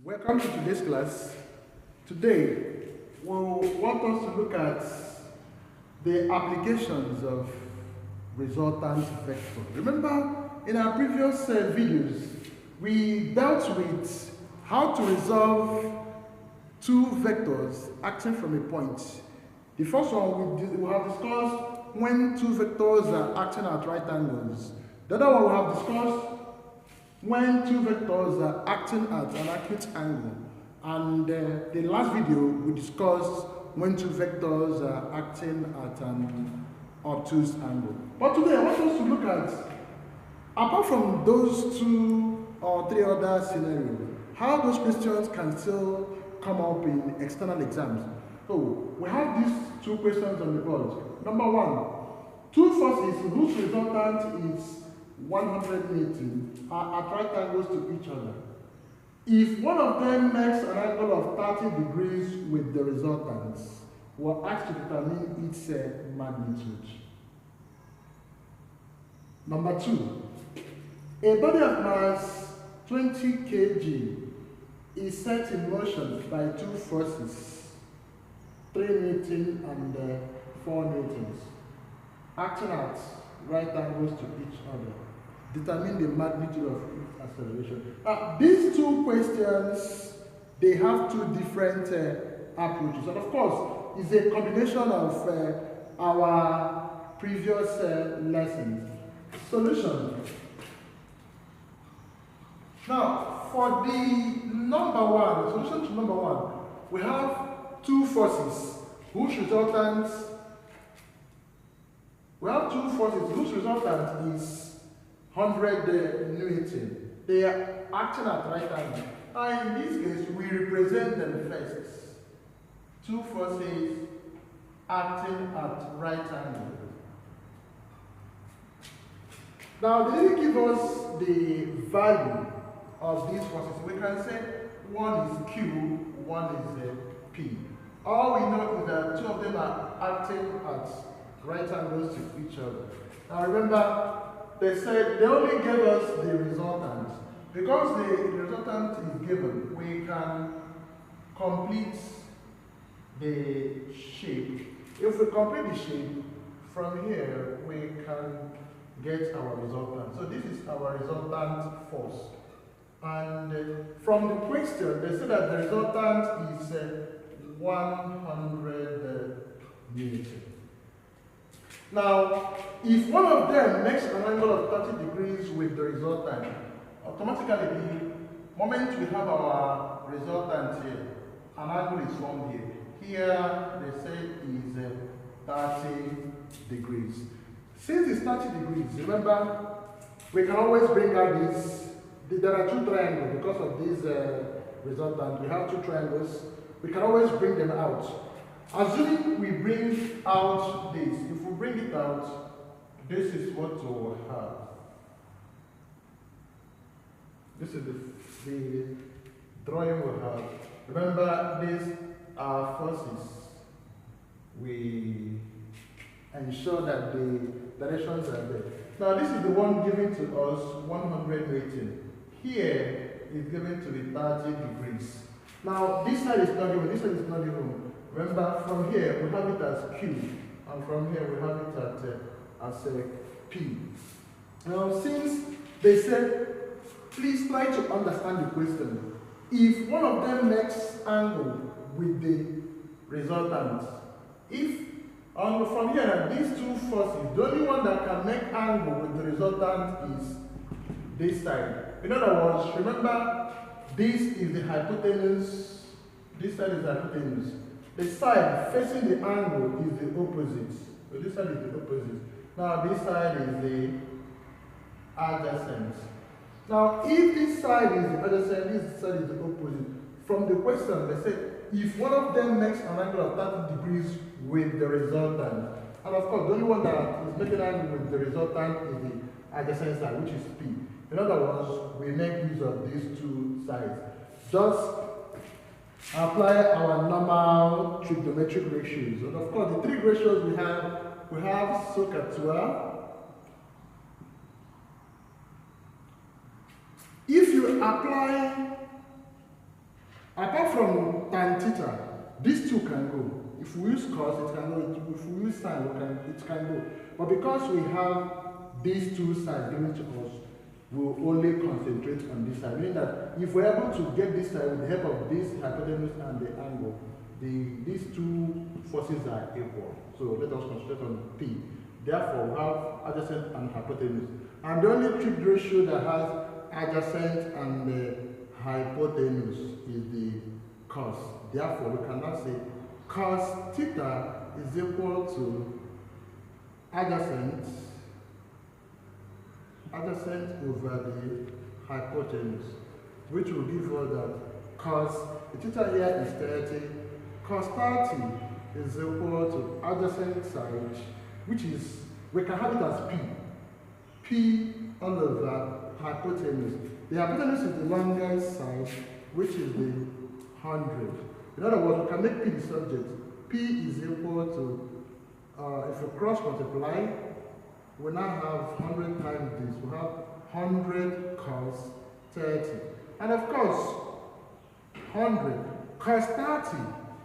Welcome to today's class. Today, we want us to look at the applications of resultant vector. Remember, in our previous videos, we dealt with how to resolve two vectors acting from a point. The first one we have discussed when two vectors are acting at right angles. The other one we have discussed when two vectors are acting at an acute angle. And the last video we discussed when two vectors are acting at an obtuse angle. But today I want us to look at, apart from those two or three other scenarios, how those questions can still come up in external exams. So we have these two questions on the board. Number one, two forces whose resultant is 180 are at right angles to each other. If one of them makes an angle of 30 degrees with the resultant, we're asked to determine its magnitude. Number two, a body of mass 20 kg is set in motion by two forces, 3 Newton and 4 Newtons, acting at right angles to each other. Determine the magnitude of its acceleration. These two questions, they have two different approaches. And of course, it's a combination of our previous lessons. Solution. Now, for the number one, solution to number one, we have two forces whose resultant is 100 Newton. They are acting at right angle. And in this case, we represent them first. Two forces acting at right angle. Now, they didn't give us the value of these forces. We can say one is Q, one is P. All we know is that two of them are acting at right angles to each other. Now remember, they said they only gave us the resultant. Because the resultant is given, we can complete the shape. If we complete the shape, from here we can get our resultant. So this is our resultant force. And from the question, they said that the resultant is 100 Newton. Now, if one of them makes an angle of 30 degrees with the resultant, automatically the moment we have our resultant here, an angle is formed here. Here, they say is 30 degrees. Since it's 30 degrees, remember, we can always bring out this. There are two triangles because of this resultant. We have two triangles. We can always bring them out. Assuming we bring out this, if we bring it out, this is what we'll have. This is the drawing we'll have. Remember, these are forces. We ensure that the directions are there. Now, this is the one given to us 100 Newton. Here is given to be 30 degrees. Now, this side is not given, this side is not given. Remember, from here we have it as Q, and from here we have it as P. Now, since they said, please try to understand the question. If one of them makes angle with the resultant, from here, these two forces, the only one that can make angle with the resultant is this side. In other words, remember, this is the hypotenuse, this side is the hypotenuse. The side facing the angle is the opposite. So this side is the opposite. Now this side is the adjacent. Now if this side is the adjacent, this side is the opposite. From the question, they said, if one of them makes an angle of 30 degrees with the resultant, and of course the only one that is making an angle with the resultant is the adjacent side, which is P. In other words, we make use of these two sides. Just apply our normal trigonometric ratios. And of course, the three ratios we have SOHCAHTOA. If you apply Apart from tan theta, these two can go. If we use cos, it can go. If we use sin, it can go. But because we have these two sides given to us, we'll only concentrate on this side. Meaning that if we're able to get this side with the help of this hypotenuse and the angle, these two forces are equal. So let us concentrate on P. Therefore, we have adjacent and hypotenuse. And the only trig ratio that has adjacent and hypotenuse is the cos. Therefore, we can now say cos theta is equal to adjacent over the hypotenuse, which will give us that cos theta here is 30, cos 30 is equal to adjacent side, which is, we can have it as P all over hypotenuse. The hypotenuse is the longest side, which is the 100. In other words, we can make P the subject. P is equal to, if we cross multiply, we now have 100 times this. We have 100 cos 30. And of course, 100 cos 30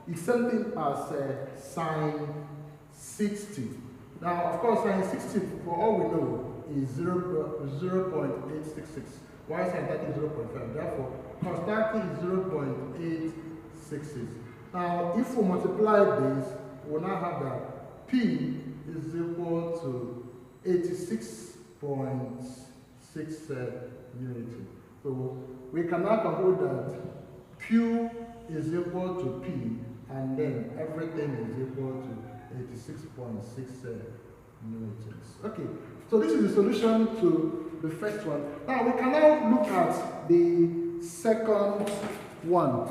is something as sine 60. Now, of course, sine 60, for all we know, is 0.866. Why sine 30 is 0.5? Therefore, cos 30 is 0.866. Now, if we multiply this, we'll now have that P is equal to 86.6 units. So we can now conclude that Q is equal to P, and then everything is equal to 86.6 units. Okay, so this is the solution to the first one. Now we can now look at the second one.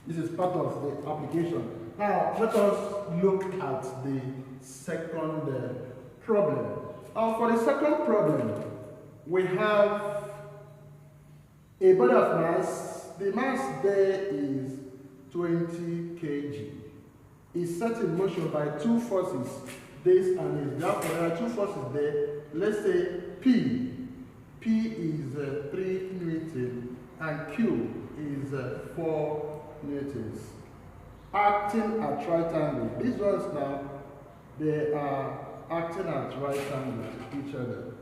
This is part of the application. Now let us look at the second problem. For the second problem, we have a body of mass. The mass there is 20 kg. It's set in motion by two forces, this and this. Therefore, there are two forces there. Let's say P. P is 3 newtons and Q is 4 newtons. Acting at right angle. These ones now, they are acting at right angle to each other.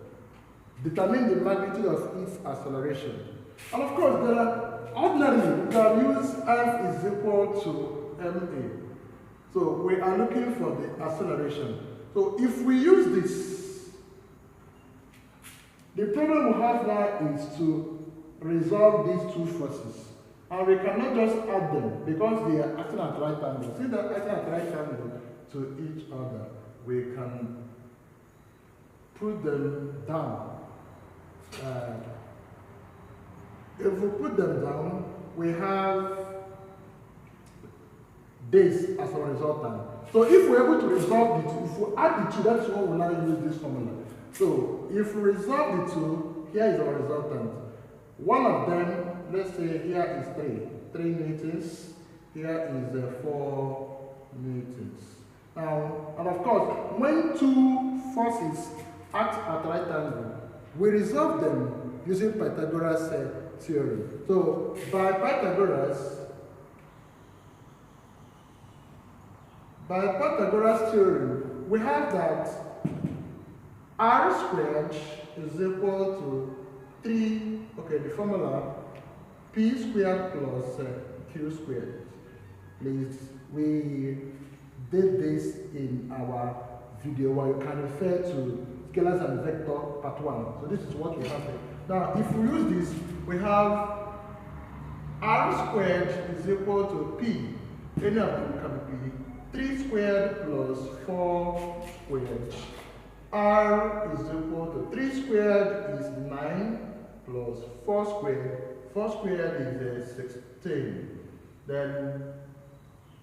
Determine the magnitude of its acceleration. And of course, there are ordinarily we can use F is equal to ma. So we are looking for the acceleration. So if we use this, the problem we have now is to resolve these two forces. And we cannot just add them because they are acting at right angles. Since they are acting at right angle to each other, we can put them down. If we put them down, we have this as a resultant. So if we're able to resolve the two, if we add the two, that's why we now use this formula. So if we resolve the two, here is our resultant. One of them, let's say here is 3 newtons, here is 4 newtons. Now, and of course, when two forces act at right angle, we resolve them using Pythagoras theorem. So by Pythagoras theorem, we have that r squared is equal to 3, okay, the formula p squared plus q squared. Please, we did this in our video where you can refer to scalars and vector part 1. So this is what we have here. Now, if we use this, we have r squared is equal to p. Any of them can be 3 squared plus 4 squared. R is equal to 3 squared is 9 plus 4 squared. 4 squared is 16. Then,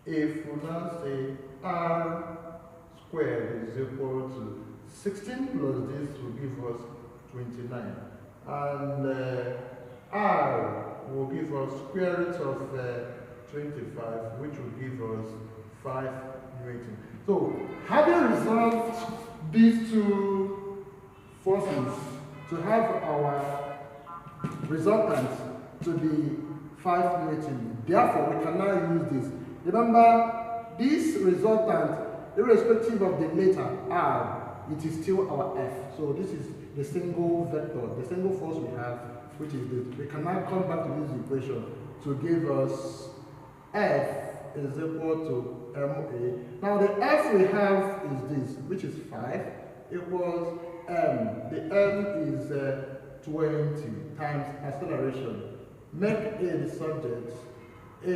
if we now say r squared is equal to 16 plus this will give us 29. And r will give us square root of 25, which will give us 5 newtons. So, having resolved these two forces to have our resultant to be 5 Newton. Therefore, we can now use this. Remember, this resultant, irrespective of the letter R, it is still our F. So this is the single vector, the single force we have, which is this. We can now come back to this equation to give us F is equal to MA. Now the F we have is this, which is 5, equals M. The M is 20 times acceleration. Make A the subject. A,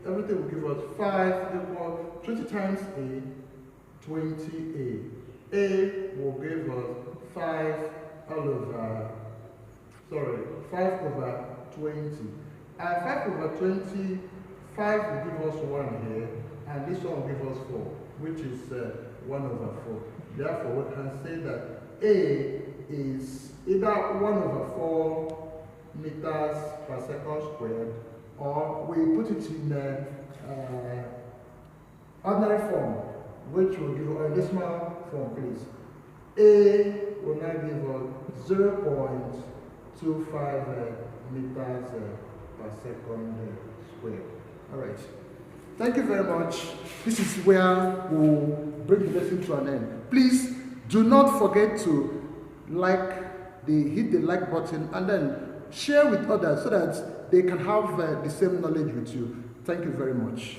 everything will give us 5 equals 20 times A, 20A. A will give us 5 over 20. And 5 over 20, 5 will give us 1 here, and this one will give us 4, which is 1 over 4. Therefore, we can say that A is either 1 over 4 meters per second squared, or we put it in ordinary form, which will give us a decimal form, please. A will now give us 0.25 meters per second squared. All right. Thank you very much. This is where we'll bring the lesson to an end. Please do not forget to hit the like button and then share with others so that they can have the same knowledge with you. Thank you very much.